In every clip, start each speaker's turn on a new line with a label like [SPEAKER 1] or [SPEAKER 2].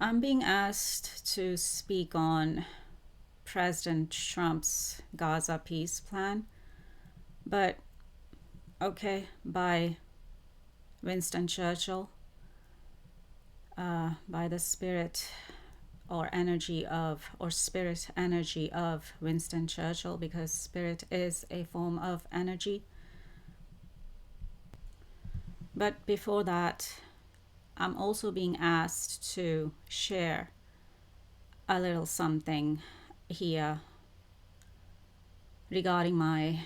[SPEAKER 1] I'm being asked to speak on President Trump's Gaza peace plan, but okay, by Winston Churchill, by the spirit or spirit energy of Winston Churchill, because spirit is a form of energy. But before that, I'm also being asked to share a little something here regarding my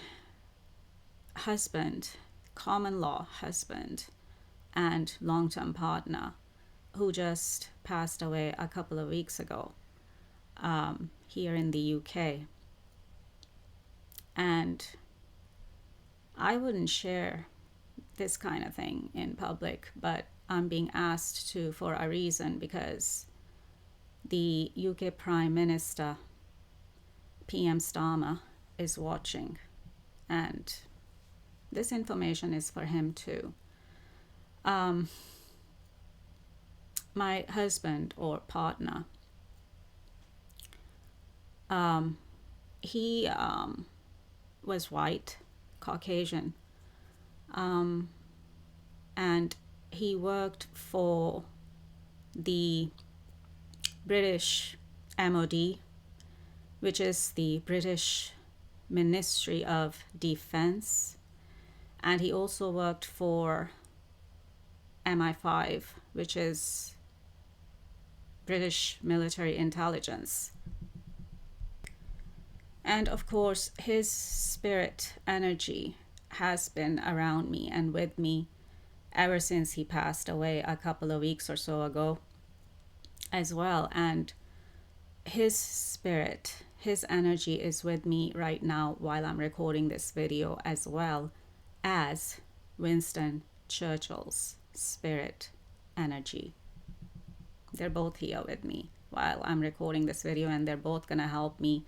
[SPEAKER 1] husband, common law husband, and long-term partner, who just passed away a couple of weeks ago here in the UK. And I wouldn't share this kind of thing in public, but I'm being asked to for a reason, because the UK Prime Minister, PM Starmer, is watching, and this information is for him too. My husband or partner, he was white, Caucasian, and he worked for the British MOD, which is the British Ministry of Defense, and he also worked for MI5, which is British military intelligence. And of course, his spirit energy has been around me and with me ever since he passed away a couple of weeks or so ago as well. And his spirit, his energy is with me right now while I'm recording this video, as well as Winston Churchill's spirit energy. They're both here with me while I'm recording this video, and they're both gonna help me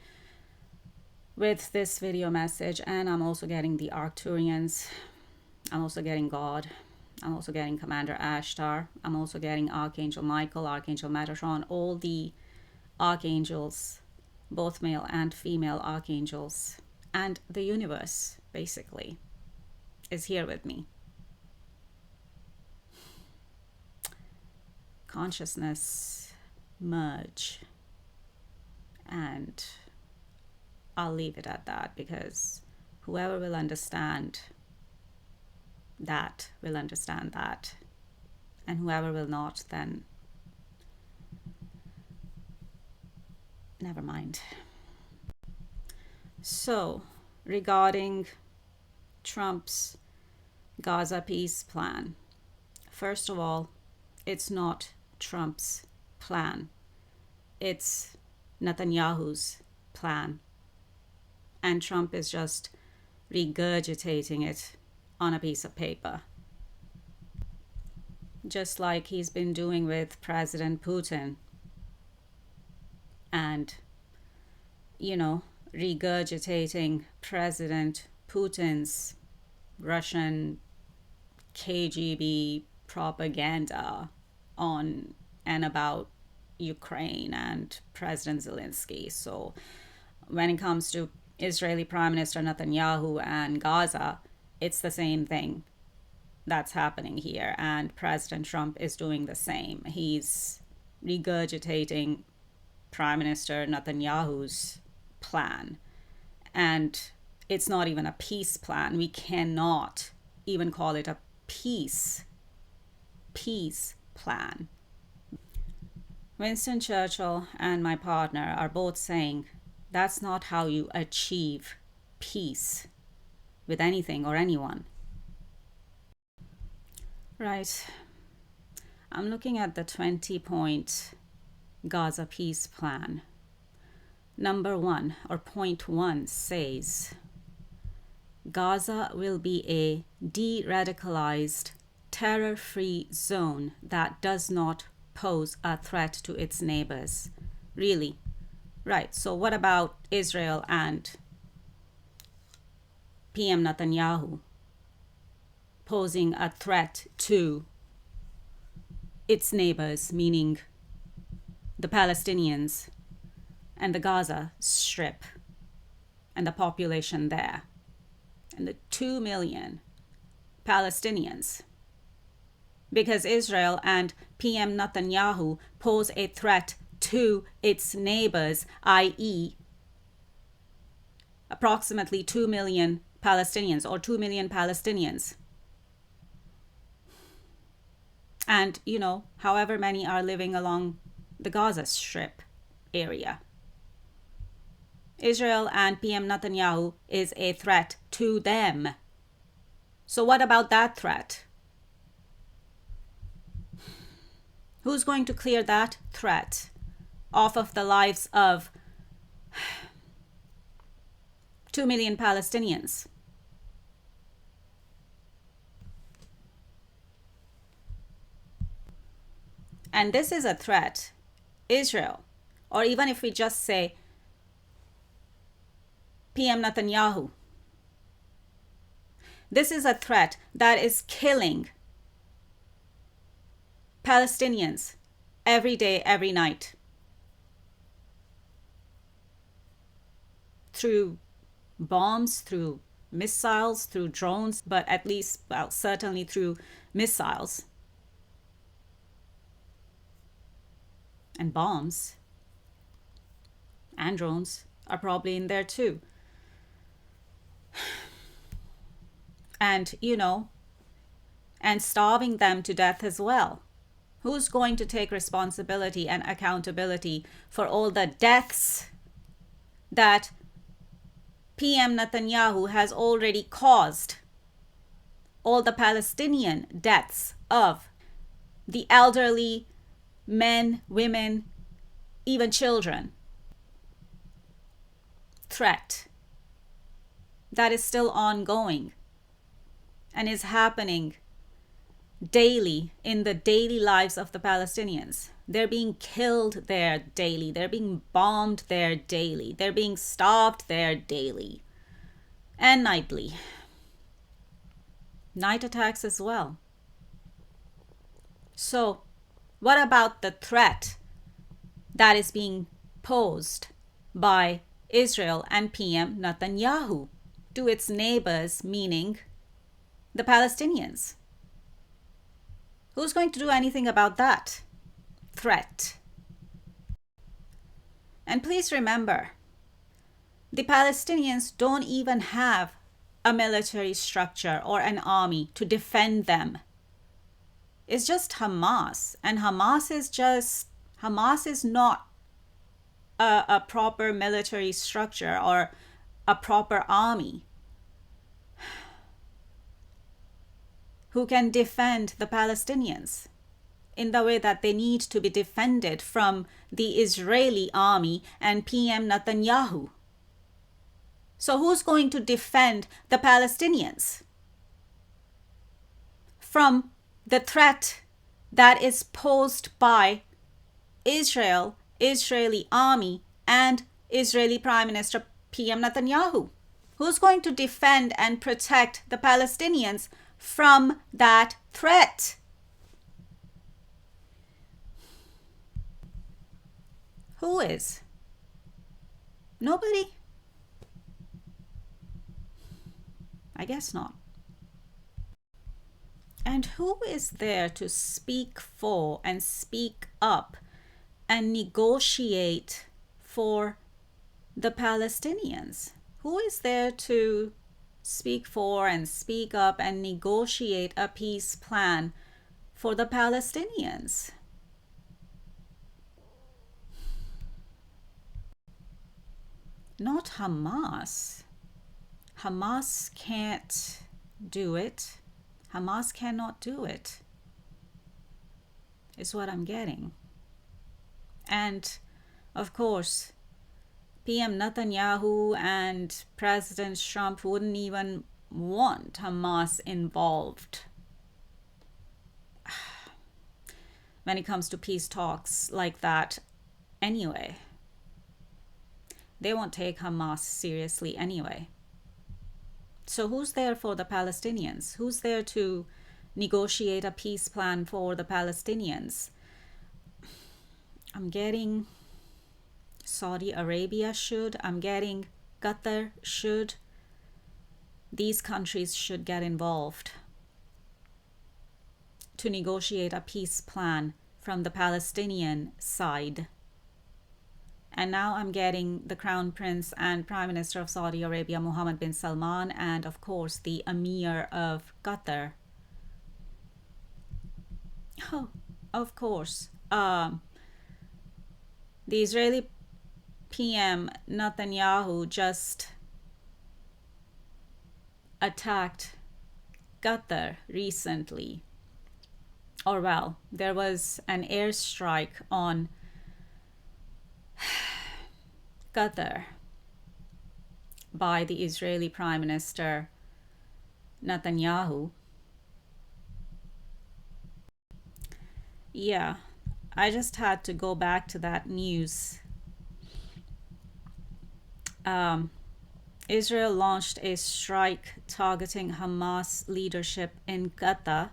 [SPEAKER 1] with this video message. And I'm also getting the Arcturians, I'm also getting God, I'm also getting Commander Ashtar, I'm also getting Archangel Michael, Archangel Metatron, all the archangels, both male and female archangels, and the universe basically is here with me. Consciousness merge, and I'll leave it at that, because whoever will understand that will understand that, and whoever will not, then never mind. So, regarding Trump's Gaza peace plan, first of all, it's not Trump's plan. It's Netanyahu's plan. And Trump is just regurgitating it on a piece of paper, just like he's been doing with President Putin. And, you know, regurgitating President Putin's Russian KGB propaganda on and about Ukraine and President Zelensky. So when it comes to Israeli Prime Minister Netanyahu and Gaza, it's the same thing that's happening here, and President Trump is doing the same. He's regurgitating Prime Minister Netanyahu's plan, and it's not even a peace plan. We cannot even call it a peace plan. Winston Churchill and my partner are both saying that's not how you achieve peace with anything or anyone. Right. I'm looking at the 20-point Gaza peace plan. Number 1, or point 1, says Gaza will be a de-radicalized, terror-free zone that does not pose a threat to its neighbors. Really? Right. So what about Israel and PM Netanyahu posing a threat to its neighbors, meaning the Palestinians and the Gaza Strip and the population there and the 2 million Palestinians, because Israel and PM Netanyahu pose a threat to its neighbors, i.e., approximately 2 million Palestinians or 2 million Palestinians. And, however many are living along the Gaza Strip area. Israel and PM Netanyahu is a threat to them. So what about that threat? Who's going to clear that threat off of the lives of 2 million Palestinians? And this is a threat. Israel, or even if we just say PM Netanyahu, this is a threat that is killing Palestinians every day, every night, through bombs, through missiles, through drones, but at least, certainly through missiles and bombs, and drones are probably in there too. And, and starving them to death as well. Who's going to take responsibility and accountability for all the deaths that PM Netanyahu has already caused? All the Palestinian deaths of the elderly, men, women, even children. Threat that is still ongoing and is happening daily in the daily lives of the Palestinians. They're being killed there daily. They're being bombed there daily. They're being starved there daily and nightly. Night attacks as well. So, what about the threat that is being posed by Israel and PM Netanyahu to its neighbors, meaning the Palestinians? Who's going to do anything about that threat? And please remember, the Palestinians don't even have a military structure or an army to defend them. It's just Hamas, and Hamas is not a proper military structure or a proper army who can defend the Palestinians in the way that they need to be defended from the Israeli army and PM Netanyahu. So who's going to defend the Palestinians from the threat that is posed by Israel, Israeli army, and Israeli Prime Minister PM Netanyahu? Who's going to defend and protect the Palestinians from that threat? Who is? Nobody? I guess not. And who is there to speak for and speak up and negotiate for the Palestinians? Who is there to speak for and speak up and negotiate a peace plan for the Palestinians? Not Hamas. Hamas can't do it. Hamas cannot do it, is what I'm getting. And of course, PM Netanyahu and President Trump wouldn't even want Hamas involved when it comes to peace talks like that anyway. They won't take Hamas seriously anyway. So who's there for the Palestinians? Who's there to negotiate a peace plan for the Palestinians? I'm getting Saudi Arabia should. I'm getting Qatar should. These countries should get involved to negotiate a peace plan from the Palestinian side. And now I'm getting the Crown Prince and Prime Minister of Saudi Arabia, Mohammed bin Salman, and of course the Emir of Qatar. Oh, of course. The Israeli PM Netanyahu just attacked Qatar recently. Or well, there was an airstrike on Qatar by the Israeli Prime Minister Netanyahu. Yeah, I just had to go back to that news. Israel launched a strike targeting Hamas leadership in Gaza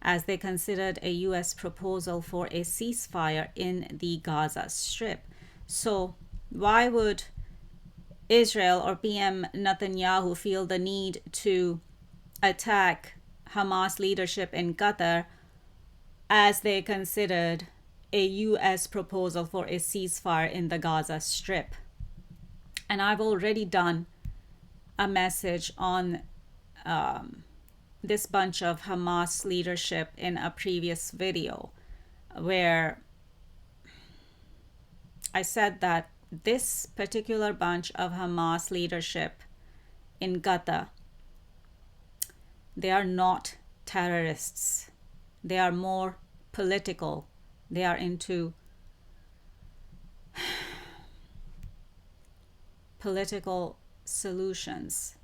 [SPEAKER 1] as they considered a U.S. proposal for a ceasefire in the Gaza Strip. So why would Israel or PM Netanyahu feel the need to attack Hamas leadership in Qatar as they considered a U.S. proposal for a ceasefire in the Gaza Strip? And I've already done a message on this bunch of Hamas leadership in a previous video where I said that this particular bunch of Hamas leadership in Gaza, they are not terrorists. They are more political. They are into political solutions.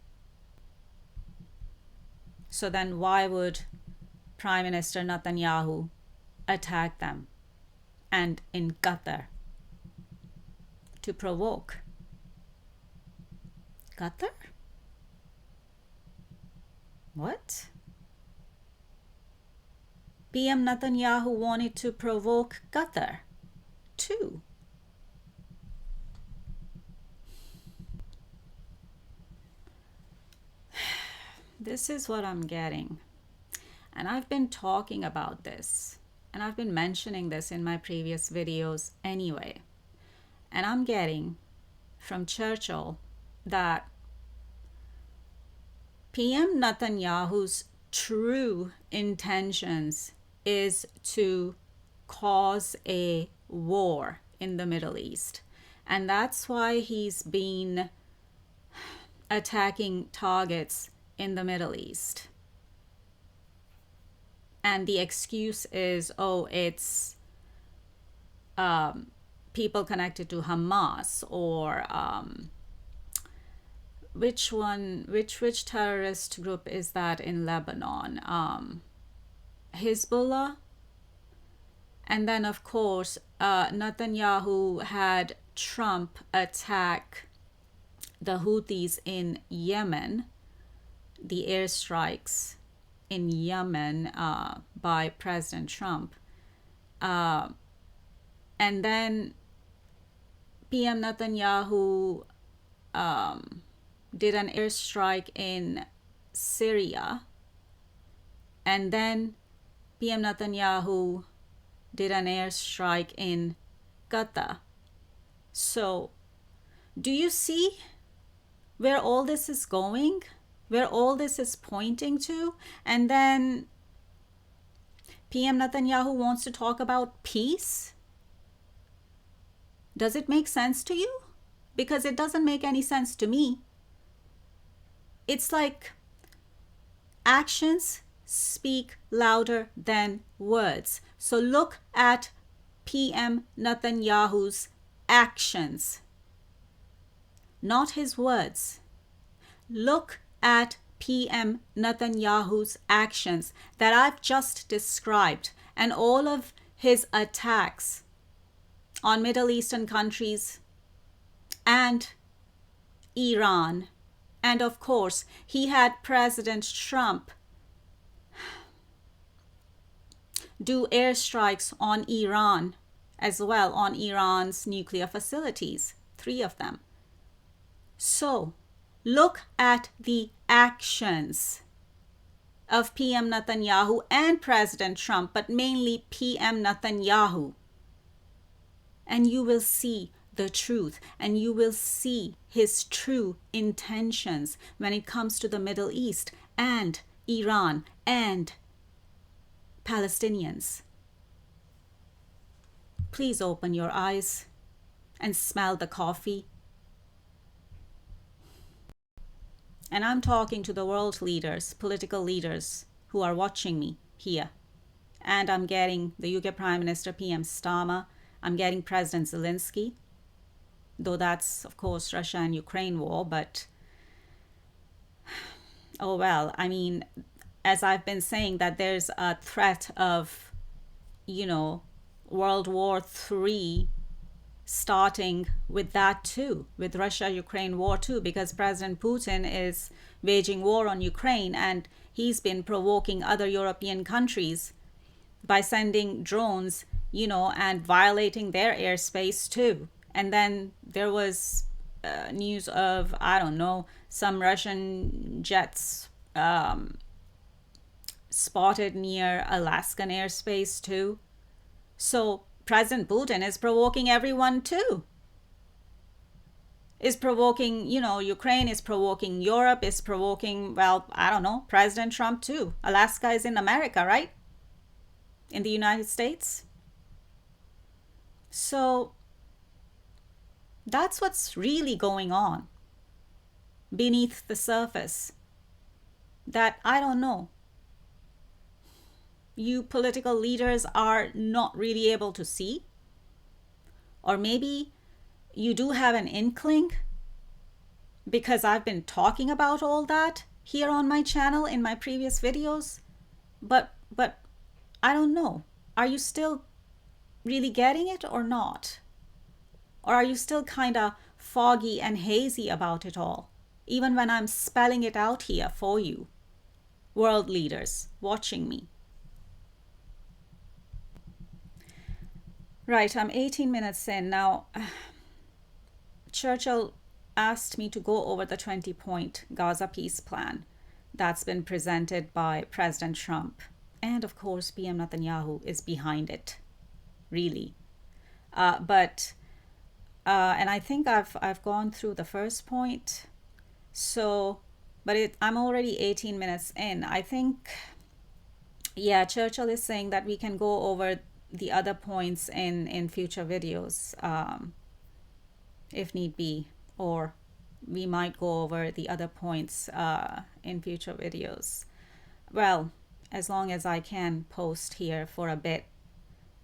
[SPEAKER 1] So then why would Prime Minister Netanyahu attack them and in Qatar? To provoke. Qatar? What? PM Netanyahu wanted to provoke Qatar too. This is what I'm getting. And I've been talking about this. And I've been mentioning this in my previous videos anyway. And I'm getting from Churchill that PM Netanyahu's true intentions is to cause a war in the Middle East. And that's why he's been attacking targets in the Middle East. And the excuse is, oh, it's people connected to Hamas or which terrorist group is that in Lebanon? Hezbollah. And then of course Netanyahu had Trump attack the Houthis in Yemen, the airstrikes in Yemen by President Trump. And then PM Netanyahu did an airstrike in Syria. And then PM Netanyahu did an airstrike in Gaza. So, do you see where all this is going? Where all this is pointing to? And then PM Netanyahu wants to talk about peace? Does it make sense to you? Because it doesn't make any sense to me. It's like actions speak louder than words. So look at PM Netanyahu's actions, not his words. Look at PM Netanyahu's actions that I've just described, and all of his attacks on Middle Eastern countries and Iran. And of course, he had President Trump do airstrikes on Iran as well on Iran's nuclear facilities, 3 of them. So look at the actions of PM Netanyahu and President Trump, but mainly PM Netanyahu. And you will see the truth, and you will see his true intentions when it comes to the Middle East and Iran and Palestinians. Please open your eyes and smell the coffee. And I'm talking to the world leaders, political leaders who are watching me here. And I'm getting the UK Prime Minister PM Starmer. I'm getting President Zelensky, though that's, of course, Russia and Ukraine war. But, oh well, I mean, as I've been saying, that there's a threat of, World War III starting with that too, with Russia-Ukraine war too, because President Putin is waging war on Ukraine, and he's been provoking other European countries by sending drones, and violating their airspace too. And then there was news of, I don't know, some Russian jets spotted near Alaskan airspace too. So President Putin is provoking everyone too. Is provoking, Ukraine, is provoking Europe, is provoking, well, I don't know, President Trump too. Alaska is in America, right? In the United States. So that's what's really going on beneath the surface that, I don't know, you political leaders are not really able to see. Or maybe you do have an inkling, because I've been talking about all that here on my channel in my previous videos. But I don't know. Are you still really getting it or not? Or are you still kind of foggy and hazy about it all, even when I'm spelling it out here for you, world leaders watching me? Right, I'm 18 minutes in now. Churchill asked me to go over the 20-point Gaza peace plan that's been presented by President Trump. And of course, PM Netanyahu is behind it, really. And I think I've gone through the first point. So, but I'm already 18 minutes in. I think, yeah, Churchill is saying that we can go over the other points in future videos, if need be, or we might go over the other points in future videos. Well, as long as I can post here for a bit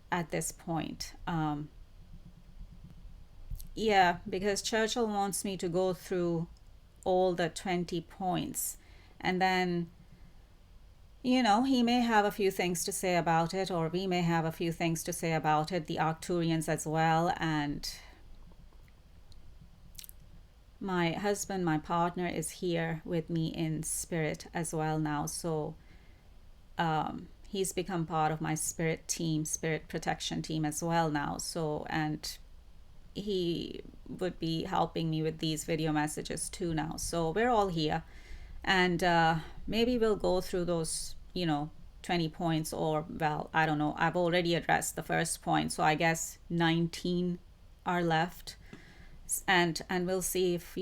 [SPEAKER 1] at this point. Yeah, because Churchill wants me to go through all the 20 points, and then he may have a few things to say about it, or we may have a few things to say about it, the Arcturians as well. And my husband, my partner, is here with me in spirit as well now. So he's become part of my spirit team, spirit protection team as well now. So, and he would be helping me with these video messages too now. So we're all here. And maybe we'll go through those, 20 points, or, well, I don't know. I've already addressed the first point, so I guess 19 are left. And we'll see if,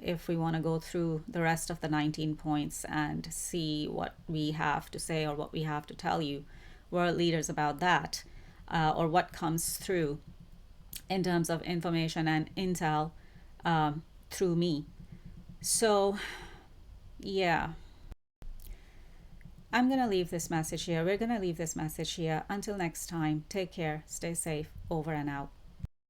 [SPEAKER 1] if we want to go through the rest of the 19 points and see what we have to say, or what we have to tell you, world leaders, about that, or what comes through in terms of information and intel through me. So, yeah, I'm going to leave this message here. We're going to leave this message here. Until next time, take care, stay safe, over and out.